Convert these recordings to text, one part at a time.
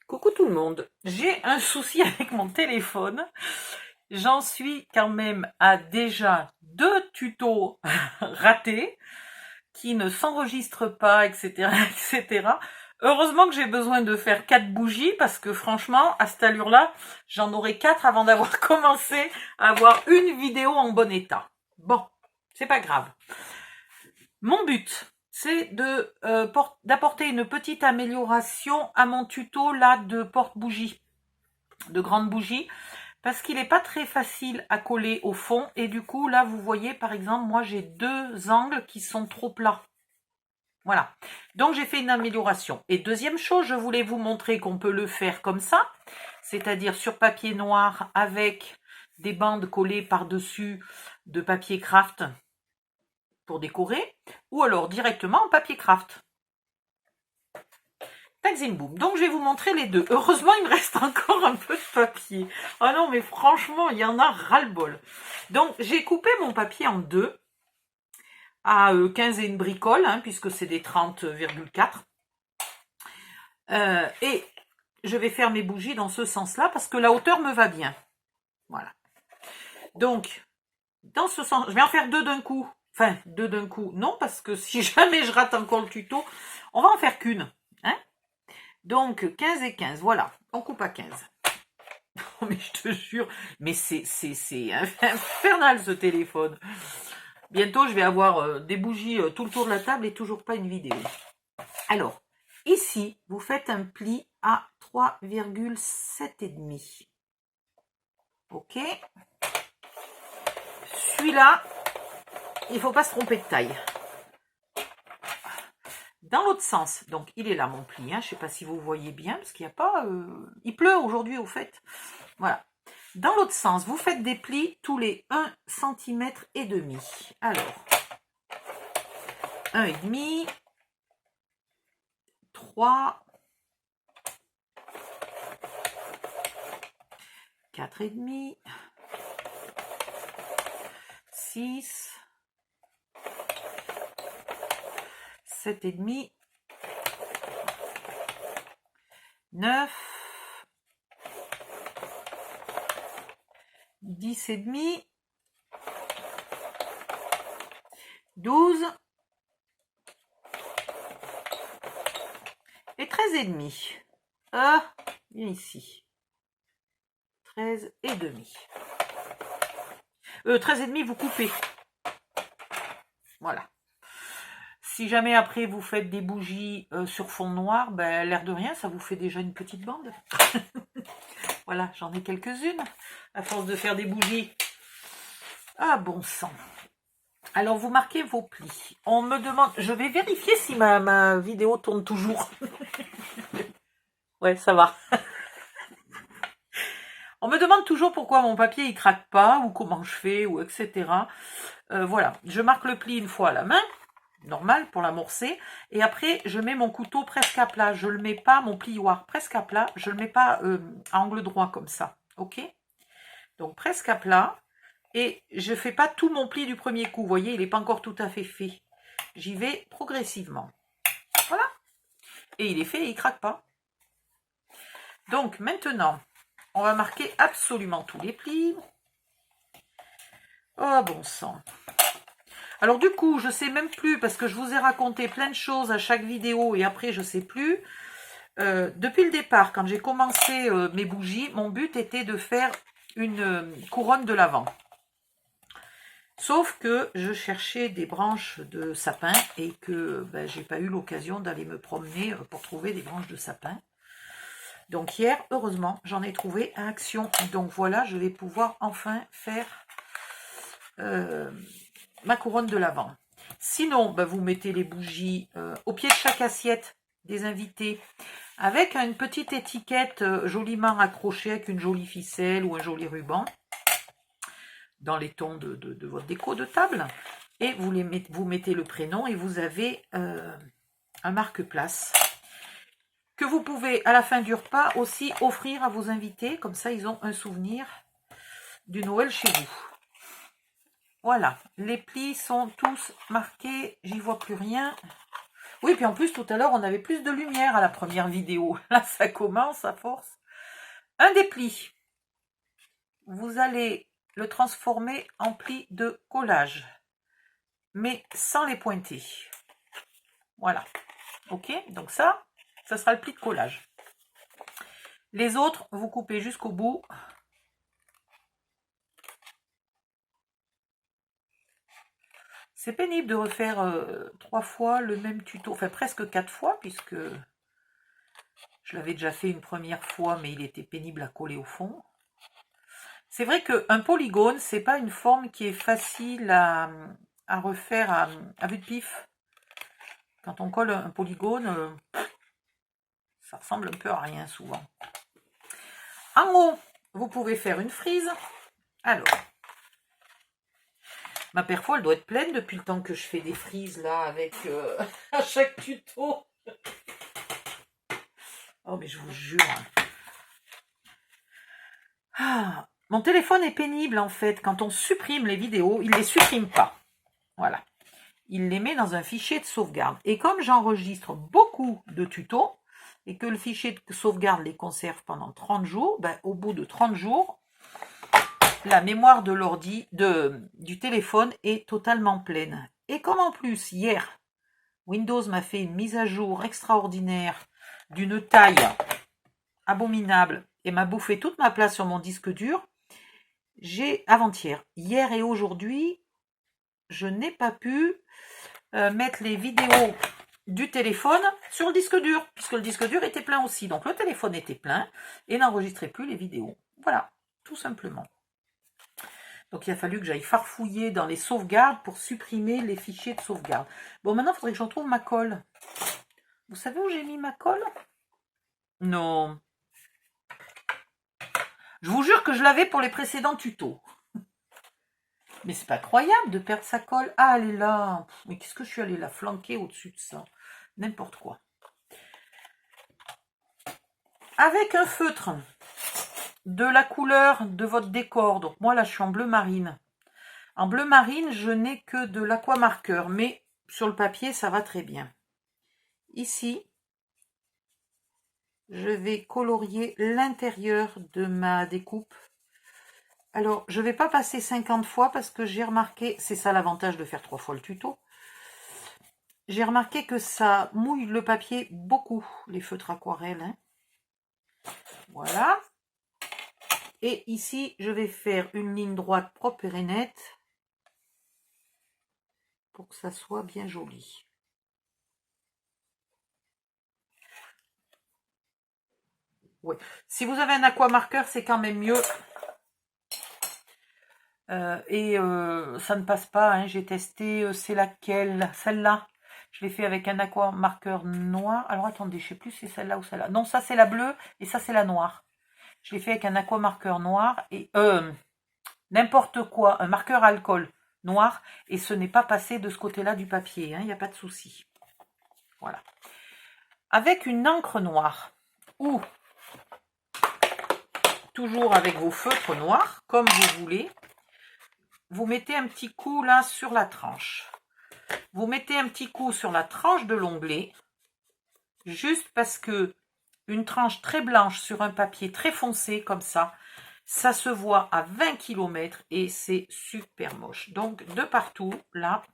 Coucou tout le monde, j'ai un souci avec mon téléphone. J'en suis quand même à déjà 2 tutos ratés qui ne s'enregistrent pas, etc., etc. Heureusement que j'ai besoin de faire 4 bougies parce que franchement, à cette allure-là, j'en aurai 4 avant d'avoir commencé à avoir une vidéo en bon état. Bon, c'est pas grave. Mon but, c'est d'apporter une petite amélioration à mon tuto là de porte-bougie, de grande bougie, parce qu'il n'est pas très facile à coller au fond. Et du coup, là, vous voyez, par exemple, moi, j'ai 2 angles qui sont trop plats. Voilà. Donc, j'ai fait une amélioration. Et deuxième chose, je voulais vous montrer qu'on peut le faire comme ça, c'est-à-dire sur papier noir avec des bandes collées par-dessus de papier craft pour décorer, ou alors directement en papier craft. Tac zim boum. Donc je vais vous montrer les deux. Heureusement, il me reste encore un peu de papier. Ah non, mais franchement, il y en a ras-le-bol. Donc j'ai coupé mon papier en deux à 15 et une bricole, hein, puisque c'est des 30,4. Et je vais faire mes bougies dans ce sens-là parce que la hauteur me va bien. Voilà. Donc, dans ce sens, je vais en faire 2 d'un coup. Enfin, 2 d'un coup, non, parce que si jamais je rate encore le tuto, on va en faire qu'une. Hein. Donc, 15 et 15, voilà. On coupe à 15. Oh, mais je te jure, mais c'est infernal ce téléphone. Bientôt, je vais avoir des bougies tout le tour de la table et toujours pas une vidéo. Alors, ici, vous faites un pli à 3,7,5. Ok. Celui-là, il ne faut pas se tromper de taille. Dans l'autre sens, donc il est là mon pli, hein, je ne sais pas si vous voyez bien, parce qu'il n'y a pas... il pleut aujourd'hui au fait. Voilà. Dans l'autre sens, vous faites des plis tous les 1,5 cm. Alors, 1,5, 3, 4,5, 6, 7,5, 9, 10,5, 12 et 13,5. Viens ici. 13,5. 13,5, vous coupez. Voilà. Si jamais après vous faites des bougies sur fond noir, ben, l'air de rien, ça vous fait déjà une petite bande. Voilà, j'en ai quelques-unes à force de faire des bougies. Ah bon sang. Alors vous marquez vos plis. On me demande, je vais vérifier si ma vidéo tourne toujours. Ouais, ça va. On me demande toujours pourquoi mon papier il craque pas, ou comment je fais, ou etc. Voilà, je marque le pli une fois à la main, normal pour l'amorcer, et après je mets mon couteau presque à plat. Je le mets pas, mon plioir presque à plat, je le mets pas à angle droit comme ça, ok? Donc presque à plat, et je fais pas tout mon pli du premier coup, vous voyez, il n'est pas encore tout à fait fait. J'y vais progressivement. Voilà, et il est fait et il craque pas. Donc maintenant, on va marquer absolument tous les plis. Oh bon sang. Alors du coup, je sais même plus, parce que je vous ai raconté plein de choses à chaque vidéo, et après je sais plus. Depuis le départ, quand j'ai commencé mes bougies, mon but était de faire une couronne de l'Avent. Sauf que je cherchais des branches de sapin et que ben, j'ai pas eu l'occasion d'aller me promener pour trouver des branches de sapin. Donc hier, heureusement, j'en ai trouvé à Action. Donc voilà, je vais pouvoir enfin faire ma couronne de l'Avent. Sinon, ben, vous mettez les bougies au pied de chaque assiette des invités avec une petite étiquette joliment accrochée avec une jolie ficelle ou un joli ruban dans les tons de votre déco de table. Et vous mettez le prénom et vous avez un marque-place que vous pouvez à la fin du repas aussi offrir à vos invités. Comme ça, ils ont un souvenir du Noël chez vous. Voilà, les plis sont tous marqués, j'y vois plus rien. Oui, puis en plus, tout à l'heure, on avait plus de lumière à la première vidéo. Là, ça commence à force. Un dépli. Vous allez le transformer en pli de collage, mais sans les pointer. Voilà. Ok, donc ça sera le pli de collage. Les autres, vous coupez jusqu'au bout. C'est pénible de refaire 3 fois le même tuto, enfin presque 4 fois, puisque je l'avais déjà fait une première fois, mais il était pénible à coller au fond. C'est vrai qu'un polygone, c'est pas une forme qui est facile à refaire à vue de pif. Quand on colle un polygone, ça ressemble un peu à rien souvent. En haut, vous pouvez faire une frise. Alors, ma perfo, elle doit être pleine depuis le temps que je fais des frises là avec à chaque tuto. Oh mais je vous jure. Ah, mon téléphone est pénible en fait. Quand on supprime les vidéos, il ne les supprime pas. Voilà. Il les met dans un fichier de sauvegarde. Et comme j'enregistre beaucoup de tutos et que le fichier de sauvegarde les conserve pendant 30 jours, ben, au bout de 30 jours, la mémoire de l'ordi, du téléphone est totalement pleine. Et comme en plus, hier, Windows m'a fait une mise à jour extraordinaire d'une taille abominable et m'a bouffé toute ma place sur mon disque dur, j'ai avant-hier, hier et aujourd'hui, je n'ai pas pu mettre les vidéos du téléphone sur le disque dur, puisque le disque dur était plein aussi. Donc le téléphone était plein et n'enregistrait plus les vidéos. Voilà, tout simplement. Donc il a fallu que j'aille farfouiller dans les sauvegardes pour supprimer les fichiers de sauvegarde. Bon, maintenant, il faudrait que je retrouve ma colle. Vous savez où j'ai mis ma colle? Non. Je vous jure que je l'avais pour les précédents tutos. Mais c'est pas croyable de perdre sa colle. Ah, elle est là. Mais qu'est-ce que je suis allée la flanquer au-dessus de ça? N'importe quoi. Avec un feutre de la couleur de votre décor. Donc moi là, je suis en bleu marine. En bleu marine, je n'ai que de l'aquamarqueur. Mais sur le papier, ça va très bien. Ici, je vais colorier l'intérieur de ma découpe. Alors, je ne vais pas passer 50 fois parce que j'ai remarqué, c'est ça l'avantage de faire 3 fois le tuto, j'ai remarqué que ça mouille le papier beaucoup, les feutres aquarelles. Hein. Voilà. Et ici, je vais faire une ligne droite propre et nette pour que ça soit bien joli. Ouais. Si vous avez un aquamarqueur, c'est quand même mieux. Ça ne passe pas, hein. J'ai testé, c'est laquelle? Celle-là. Je l'ai fait avec un aquamarqueur noir. Alors attendez, je sais plus si c'est celle-là ou celle-là. Non, ça c'est la bleue et ça c'est la noire. Je l'ai fait avec un aquamarqueur noir et n'importe quoi, un marqueur alcool noir et ce n'est pas passé de ce côté-là du papier, hein, il n'y a pas de souci. Voilà. Avec une encre noire ou toujours avec vos feutres noirs, comme vous voulez, vous mettez un petit coup là sur la tranche. Vous mettez un petit coup sur la tranche de l'onglet, juste parce que une tranche très blanche sur un papier très foncé comme ça se voit à 20 km et c'est super moche. Donc de partout, là,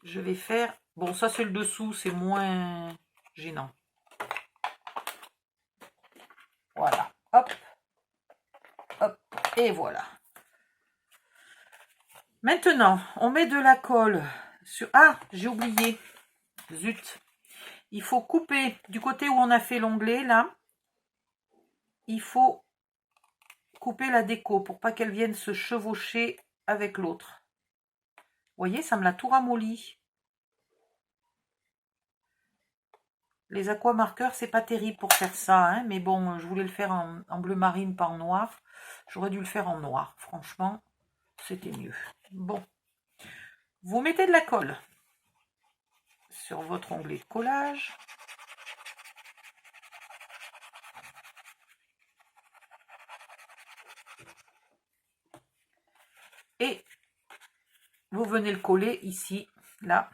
je vais faire... Bon, ça c'est le dessous, c'est moins gênant. Voilà, hop, hop, et voilà. Maintenant, on met de la colle sur... Ah, j'ai oublié, zut. Il faut couper du côté où on a fait l'onglet, là. Il faut couper la déco pour pas qu'elle vienne se chevaucher avec l'autre. Vous voyez, ça me l'a tout ramolli. Les aquamarqueurs, c'est pas terrible pour faire ça, hein, mais bon, je voulais le faire en bleu marine, pas en noir. J'aurais dû le faire en noir, franchement, c'était mieux. Bon, vous mettez de la colle sur votre onglet de collage. Et vous venez le coller ici, là,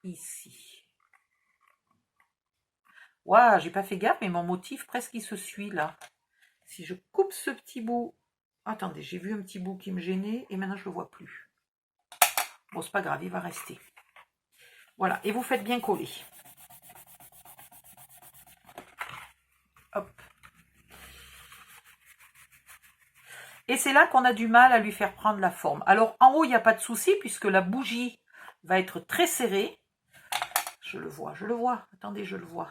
ici. Waouh, j'ai pas fait gaffe, mais mon motif presque il se suit là. Si je coupe ce petit bout, attendez, j'ai vu un petit bout qui me gênait et maintenant je le vois plus. Bon, c'est pas grave, il va rester. Voilà, et vous faites bien coller. Hop. Et c'est là qu'on a du mal à lui faire prendre la forme. Alors en haut, il n'y a pas de souci puisque la bougie va être très serrée. Je le vois, je le vois. Attendez, je le vois.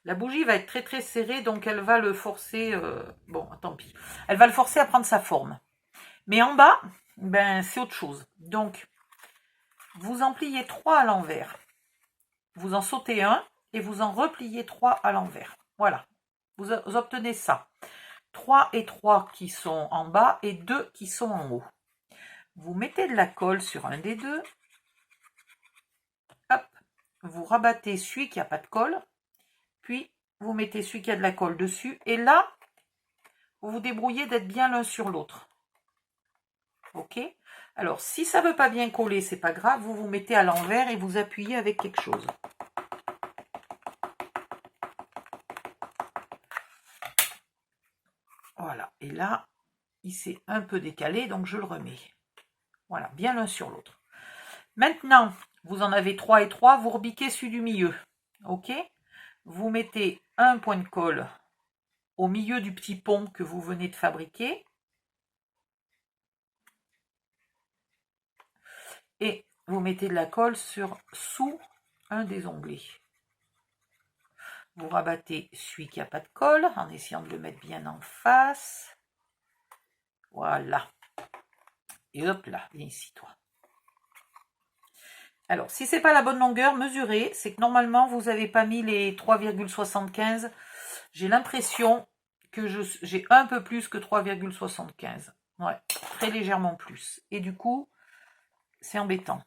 La bougie va être très très serrée, donc elle va le forcer... bon, tant pis. Elle va le forcer à prendre sa forme. Mais en bas, ben c'est autre chose. Donc, vous en pliez 3 à l'envers. Vous en sautez un et vous en repliez 3 à l'envers. Voilà. Vous obtenez ça. 3 et 3 qui sont en bas et 2 qui sont en haut. Vous mettez de la colle sur un des deux. Hop. Vous rabattez celui qui n'a pas de colle. Puis, vous mettez celui qui a de la colle dessus. Et là, vous vous débrouillez d'être bien l'un sur l'autre. Ok? Alors, si ça ne veut pas bien coller, c'est pas grave. Vous vous mettez à l'envers et vous appuyez avec quelque chose. Voilà. Et là, il s'est un peu décalé, donc je le remets. Voilà, bien l'un sur l'autre. Maintenant, vous en avez 3 et 3, vous rebiquez celui du milieu. Ok? Vous mettez un point de colle au milieu du petit pont que vous venez de fabriquer. Et vous mettez de la colle sous un des onglets. Vous rabattez celui qui n'a pas de colle en essayant de le mettre bien en face. Voilà. Et hop là, viens ici toi. Alors, si ce n'est pas la bonne longueur, mesurez. C'est que normalement, vous n'avez pas mis les 3,75. J'ai l'impression que j'ai un peu plus que 3,75. Ouais, très légèrement plus. Et du coup, c'est embêtant.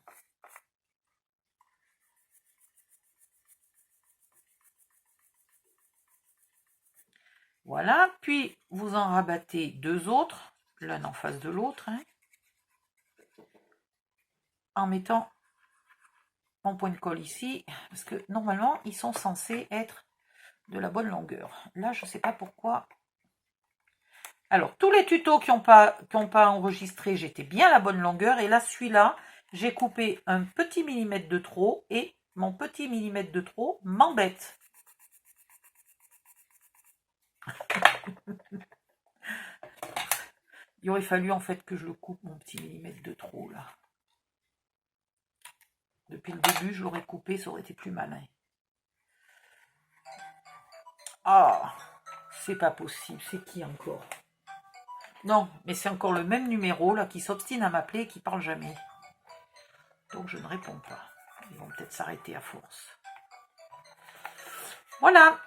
Voilà, puis vous en rabattez 2 autres, l'un en face de l'autre, hein, en mettant mon point de colle ici, parce que normalement, ils sont censés être de la bonne longueur. Là, je ne sais pas pourquoi. Alors, tous les tutos qui n'ont pas enregistré, j'étais bien à la bonne longueur, et là, celui-là, j'ai coupé un petit millimètre de trop, et mon petit millimètre de trop m'embête. Il aurait fallu en fait que je le coupe, mon petit millimètre de trop là. Depuis le début, je l'aurais coupé, ça aurait été plus malin. Ah, c'est pas possible, c'est qui encore? Non, mais c'est encore le même numéro là qui s'obstine à m'appeler et qui parle jamais. Donc je ne réponds pas. Ils vont peut-être s'arrêter à force. Voilà.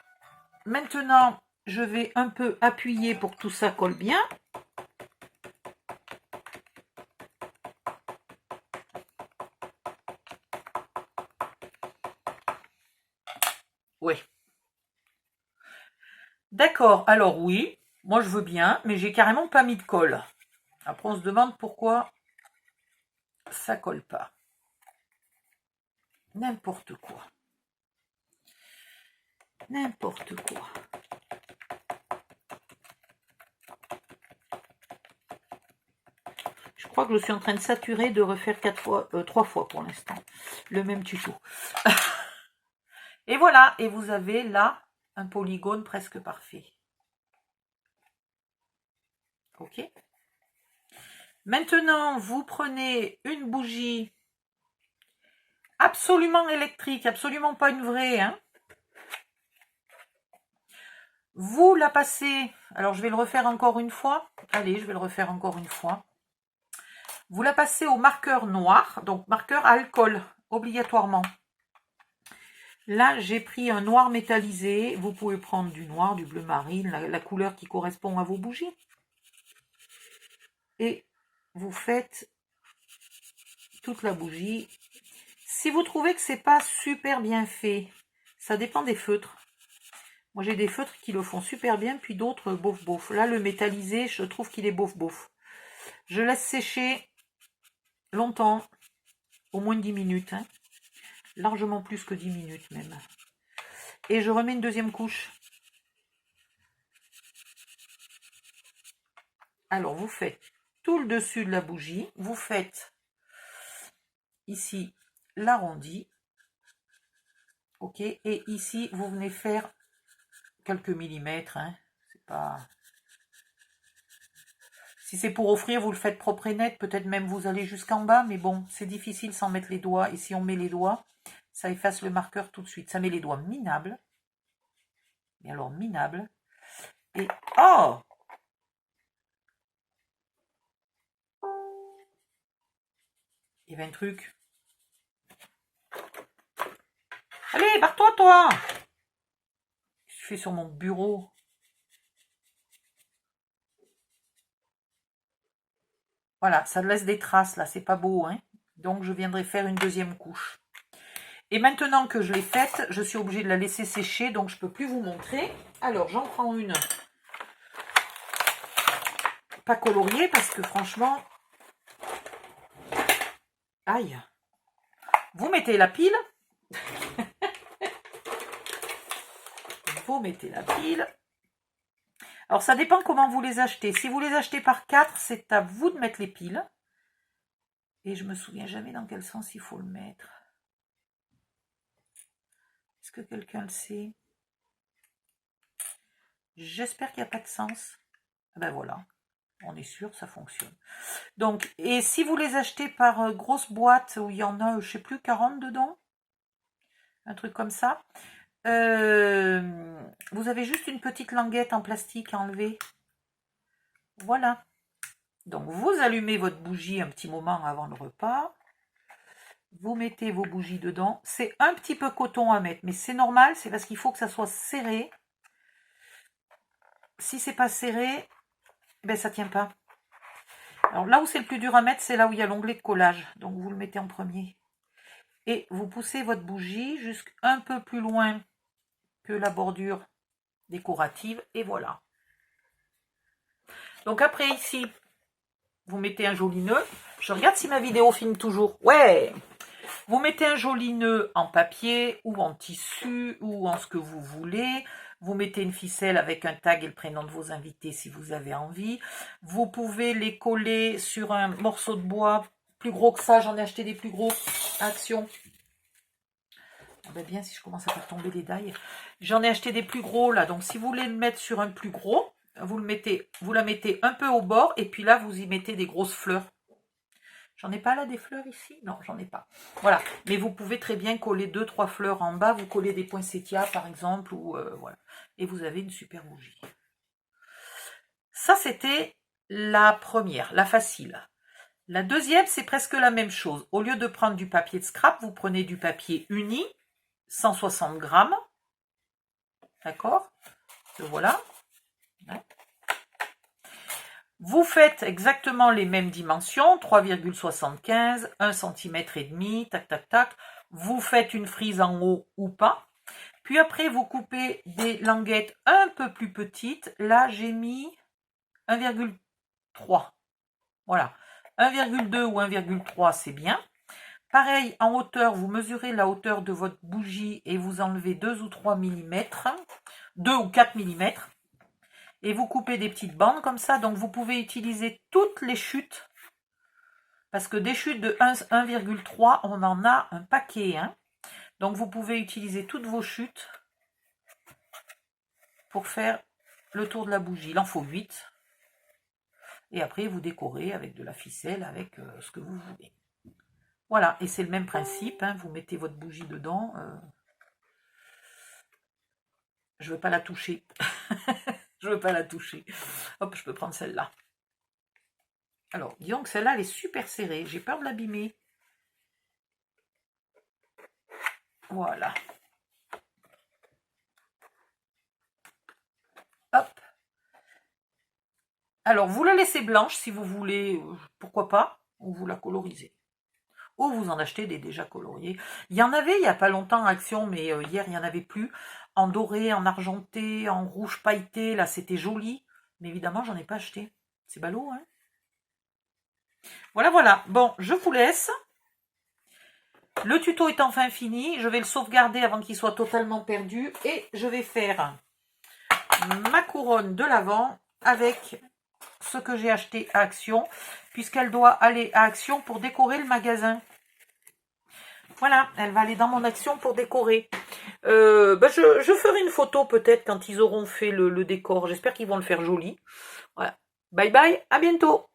Maintenant, je vais un peu appuyer pour que tout ça colle bien. Oui. D'accord, alors oui, moi je veux bien, mais j'ai carrément pas mis de colle. Après on se demande pourquoi ça colle pas. N'importe quoi. N'importe quoi. Je crois que je suis en train de saturer de refaire 3 fois pour l'instant. Le même tuto. Et voilà, et vous avez là un polygone presque parfait. Ok. Maintenant, vous prenez une bougie absolument électrique, absolument pas une vraie, hein. Vous la passez, alors je vais le refaire encore une fois. Allez, je vais le refaire encore une fois. Vous la passez au marqueur noir, donc marqueur alcool, obligatoirement. Là, j'ai pris un noir métallisé. Vous pouvez prendre du noir, du bleu marine, la couleur qui correspond à vos bougies. Et vous faites toute la bougie. Si vous trouvez que c'est pas super bien fait, ça dépend des feutres. Moi, j'ai des feutres qui le font super bien, puis d'autres bof bof. Là, le métallisé, je trouve qu'il est bof bof. Je laisse sécher longtemps, au moins 10 minutes, hein. Largement plus que 10 minutes même. Et je remets une deuxième couche. Alors, vous faites tout le dessus de la bougie, vous faites ici l'arrondi, ok, et ici, vous venez faire quelques millimètres, hein. C'est pas... Si c'est pour offrir, vous le faites propre et net, peut-être même vous allez jusqu'en bas, mais bon, c'est difficile sans mettre les doigts, et si on met les doigts, ça efface le marqueur tout de suite. Ça met les doigts minables, mais alors minables, et... Oh! Il y avait un truc. Allez, barre-toi, toi! Qu'est-ce que tu fais sur mon bureau? Voilà, ça laisse des traces là, c'est pas beau, hein. Donc je viendrai faire une deuxième couche. Et maintenant que je l'ai faite, je suis obligée de la laisser sécher, donc je ne peux plus vous montrer. Alors j'en prends une pas coloriée parce que franchement... Aïe! Vous mettez la pile. Vous mettez la pile. Alors ça dépend comment vous les achetez. Si vous les achetez par 4, c'est à vous de mettre les piles. Et je me souviens jamais dans quel sens il faut le mettre. Est-ce que quelqu'un le sait? J'espère qu'il n'y a pas de sens. Ben voilà, on est sûr, ça fonctionne. Donc, et si vous les achetez par grosse boîte où il y en a, je sais plus, 40 dedans, un truc comme ça, vous avez juste une petite languette en plastique à enlever. Voilà. Donc, vous allumez votre bougie un petit moment avant le repas. Vous mettez vos bougies dedans. C'est un petit peu coton à mettre, mais c'est normal, c'est parce qu'il faut que ça soit serré. Si c'est pas serré, ben ça tient pas. Alors là où c'est le plus dur à mettre, c'est là où il y a l'onglet de collage. Donc vous le mettez en premier. Et vous poussez votre bougie jusqu'un peu plus loin que la bordure décorative. Et voilà. Donc après ici, vous mettez un joli nœud. Je regarde si ma vidéo filme toujours. Ouais! Vous mettez un joli nœud en papier ou en tissu ou en ce que vous voulez. Vous mettez une ficelle avec un tag et le prénom de vos invités si vous avez envie. Vous pouvez les coller sur un morceau de bois plus gros que ça. J'en ai acheté des plus gros. Action. Ah ben bien si je commence à faire tomber les dailles. J'en ai acheté des plus gros là. Donc si vous voulez le mettre sur un plus gros, vous la mettez un peu au bord et puis là vous y mettez des grosses fleurs. J'en ai pas là des fleurs ici? Non, j'en ai pas. Voilà. Mais vous pouvez très bien coller 2-3 fleurs en bas. Vous collez des poinsettias par exemple. Ou voilà. Et vous avez une super bougie. Ça, c'était la première, la facile. La deuxième, c'est presque la même chose. Au lieu de prendre du papier de scrap, vous prenez du papier uni, 160 grammes. D'accord? Voilà. Vous faites exactement les mêmes dimensions, 3,75, 1 cm et demi, tac, tac, tac. Vous faites une frise en haut ou pas. Puis après, vous coupez des languettes un peu plus petites. Là, j'ai mis 1,3. Voilà. 1,2 ou 1,3, c'est bien. Pareil, en hauteur, vous mesurez la hauteur de votre bougie et vous enlevez 2 ou 3 mm, 2 ou 4 mm. Et vous coupez des petites bandes comme ça. Donc, vous pouvez utiliser toutes les chutes. Parce que des chutes de 1,3, on en a un paquet. Hein. Donc, vous pouvez utiliser toutes vos chutes pour faire le tour de la bougie. Il en faut 8. Et après, vous décorez avec de la ficelle, avec ce que vous voulez. Voilà, et c'est le même principe. Hein. Vous mettez votre bougie dedans. Je ne veux pas la toucher. Je ne veux pas la toucher. Hop, je peux prendre celle-là. Alors, disons que celle-là, elle est super serrée. J'ai peur de l'abîmer. Voilà. Hop. Alors, vous la laissez blanche si vous voulez, pourquoi pas, ou vous la colorisez. Ou vous en achetez des déjà coloriés. Il y en avait il n'y a pas longtemps en action, mais hier, il n'y en avait plus. En doré, en argenté, en rouge pailleté, là, c'était joli. Mais évidemment, j'en ai pas acheté. C'est ballot, hein? Voilà, voilà. Bon, je vous laisse. Le tuto est enfin fini. Je vais le sauvegarder avant qu'il soit totalement perdu. Et je vais faire ma couronne de l'Avent avec ce que j'ai acheté à Action, puisqu'elle doit aller à Action pour décorer le magasin. Voilà, elle va aller dans mon Action pour décorer. Je ferai une photo peut-être quand ils auront fait le décor. J'espère qu'ils vont le faire joli. Voilà. Bye bye, à bientôt.